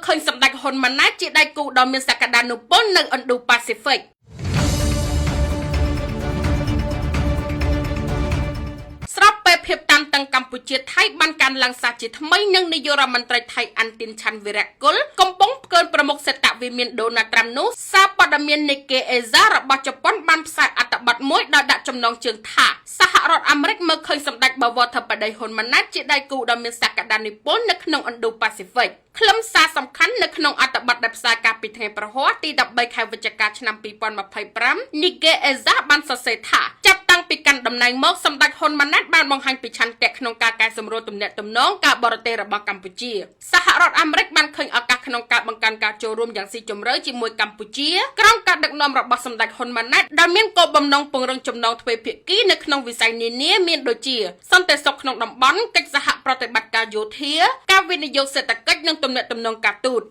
ឃើញសម្ដេចហ៊ុនម៉ាណែតជាដៃគូដ៏មានសក្តានុពលនៅ Indo-Pacific ស្របពេលភាពតានតឹងកម្ពុជាថៃបានកើនឡើងសះជាថ្មីនិងនាយករដ្ឋមន្ត្រីថៃអានទីនឆាន់វីរៈគុលកំពុងផ្កើនប្រមុខសេតវិមានដូណាល់ត្រាំនោះសារព័ត៌មាន Nikkei Asia របស់ជប៉ុនបានផ្សាយអត្ថបទមួយដោយដាក់ចំណងជើងថាសហរដ្ឋអាមេរិកមើលឃើញសម្ដេចបវរធិបតីហ៊ុនម៉ាណែតជាដៃគូដ៏មានសក្តានុពលនៅក្នុង Indo-Pacific ខ្លឹមសារសំខាន់នៅក្នុងអត្ថបទដែលផ្សាយកាលពីថ្ងៃប្រហ័សទី13ខែវិច្ឆិកាឆ្នាំ2025 Nikkei Asia បានសរសេរថាចាប់តាំងពីកាន់តំណែងមកសម្ដេចហ៊ុនម៉ាណែតបានបង្ហាញពីឆន្ទៈក្នុងការកែសម្រួលទំនាក់ទំនងការបរទេសរបស់កម្ពុជាសហរដ្ឋអាមេរិកបានឃើញឱកាសក្នុងការបង្កើនការចូលរួមយ៉ាងស៊ីជម្រៅជាមួយកម្ពុជាក្រោមការដឹកនាំរបស់សម្ដេចហ៊ុនម៉ាណែតដែលមានគោលបំណងពង្រឹងចំណងទ្វេភាគីនៅក្នុងវិស័យនានាមានដូចជាសន្តិសុខក្នុងតំបន់កិច្ចសហប្រតិបត្តិការយោធាការវិនិយោគសេដ្ឋកិច្ចនិងទំនាក់ទំនងការទូត